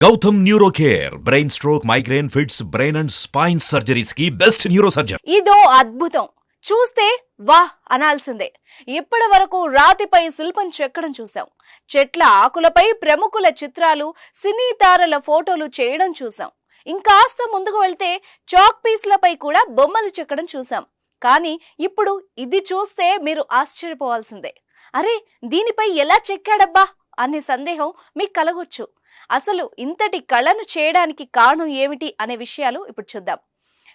Gautam neuro care brain stroke migraine fits brain and spine surgeries కి best neuro surgeon. ఇదో అద్భుతం, చూస్తే వాహ్ అనాల్సిందే. ఇప్పటి వరకు రాతిపై శిల్పం చెక్కడం చూసాం, చెట్ల ఆకులపై ప్రముఖుల చిత్రాలు, సినీ తారల ఫోటోలు చేయడం చూసాం, ఇంకాస్త ముందుకు వెళ్తే చాక్ పీస్లపై కూడా బొమ్మలు చెక్కడం చూసాం. కానీ ఇప్పుడు ఇది చూస్తే మీరు ఆశ్చర్యపోవాల్సిందే. అరే, దీనిపై ఎలా చెక్కాడబ్బా అనే సందేహం మీకు కలగొచ్చు. అసలు ఇంతటి కళను చేయడానికి కారణం ఏమిటి అనే విషయాలు ఇప్పుడు చూద్దాం.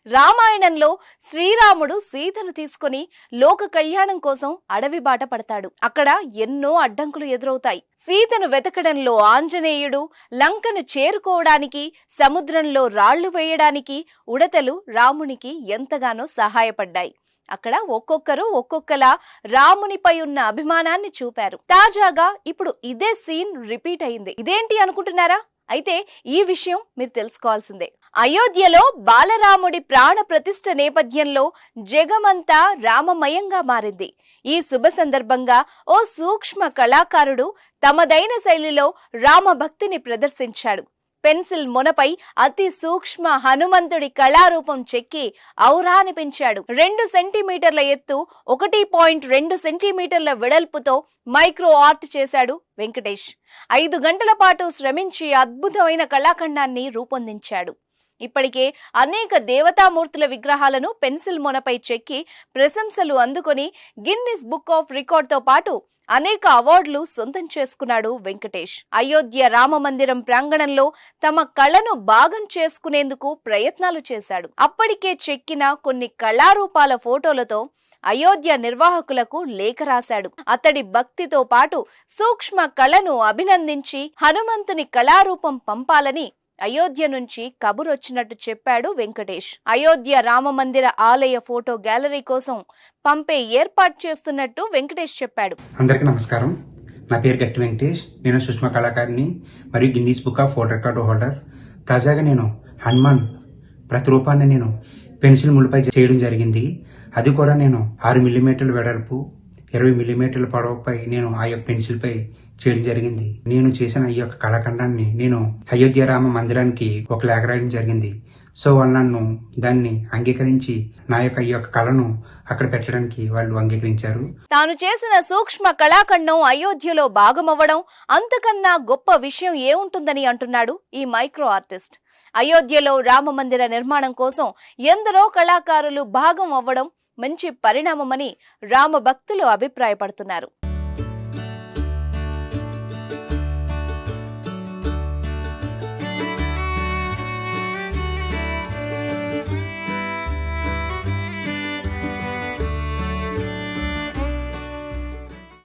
రామాయణంలో శ్రీరాముడు సీతను తీసుకుని లోక కళ్యాణం కోసం అడవి బాట పడతాడు. అక్కడ ఎన్నో అడ్డంకులు ఎదురవుతాయి. సీతను వెతకడంలో ఆంజనేయుడు, లంకను చేరుకోవడానికి సముద్రంలో రాళ్లు వేయడానికి ఉడతలు రామునికి ఎంతగానో సహాయపడ్డాయి. అక్కడ ఒక్కొక్కరు ఒక్కొక్కలా రామునిపై ఉన్న అభిమానాన్ని చూపారు. తాజాగా ఇప్పుడు ఇదే సీన్ రిపీట్ అయింది. ఇదేంటి అనుకుంటున్నారా? అయితే ఈ విషయం మీరు తెలుసుకోవాల్సిందే. అయోధ్యలో బాలరాముడి ప్రాణ ప్రతిష్ఠ నేపథ్యంలో జగమంతా రామమయంగా మారింది. ఈ శుభ సందర్భంగా ఓ సూక్ష్మ కళాకారుడు తమదైన శైలిలో రామభక్తిని ప్రదర్శించాడు. పెన్సిల్ మొనపై అతి సూక్ష్మ హనుమంతుడి కళారూపం చెక్కి ఔరా అనిపించాడు. 2 సెంటీమీటర్ల ఎత్తు, 1.2 సెంటీమీటర్ల వెడల్పుతో మైక్రో ఆర్ట్ చేశాడు వెంకటేష్. 5 గంటల పాటు శ్రమించి అద్భుతమైన కళాఖండాన్ని రూపొందించాడు. ఇప్పటికే అనేక దేవతామూర్తుల విగ్రహాలను పెన్సిల్ మొనపై చెక్కి ప్రశంసలు అందుకొని గిన్నిస్ బుక్ ఆఫ్ రికార్డ్తో పాటు అనేక అవార్డులు సొంతం చేసుకున్నాడు వెంకటేష్. అయోధ్య రామ మందిరం ప్రాంగణంలో తమ కళను భాగం చేసుకునేందుకు ప్రయత్నాలు చేశాడు. అప్పటికే చెక్కిన కొన్ని కళారూపాల ఫోటోలతో అయోధ్య నిర్వాహకులకు లేఖ రాశాడు. అతడి భక్తితో పాటు సూక్ష్మ కళను అభినందించి హనుమంతుని కళారూపం పంపాలని అయోధ్య నుంచి కబురొచ్చినట్టు చెప్పాడు వెంకటేష్. అయోధ్య రామ మందిర ఆలయ ఫోటో గ్యాలరీ కోసం పంపే ఏర్పాటు చేస్తున్నట్టు వెంకటేష్ చెప్పాడు. అందరికీ నమస్కారం. నా పేరు గట్టి వెంకటేష్. నేను సూక్ష్మ కళాకారిని మరియు Guinness book of world record holder. తాజాగా నేను హనుమాన్ ప్రతిరూపాన్ని నేను పెన్సిల్ ముళ్ళపై చేయడం జరిగింది. అది కూడా నేను 6 మిల్లీమీటర్ల వెడల్పు, 20 మిల్లీమీటర్ల పొడవుపై నేను ఆ యొక్క పెన్సిల్ పై చేయడం జరిగింది. నేను చేసిన ఈ యొక్క కళాఖండాన్ని నేను అయోధ్య రామ మందిరానికి ఒక లేఖ రాయడం జరిగింది. సో వాళ్ళు నన్ను దాన్ని అంగీకరించి నా యొక్క ఈ యొక్క కళను అక్కడ పెట్టడానికి వాళ్ళు అంగీకరించారు. తాను చేసిన సూక్ష్మ కళాఖండం అయోధ్యలో భాగమవ్వడం అంతకన్నా గొప్ప విషయం ఏముంటుందని అంటున్నాడు ఈ మైక్రో ఆర్టిస్ట్. అయోధ్యలో రామ మందిర నిర్మాణం కోసం ఎందరో కళాకారులు భాగం అవ్వడం మంచి పరిణామమని రామ భక్తులు అభిప్రాయపడుతున్నారు.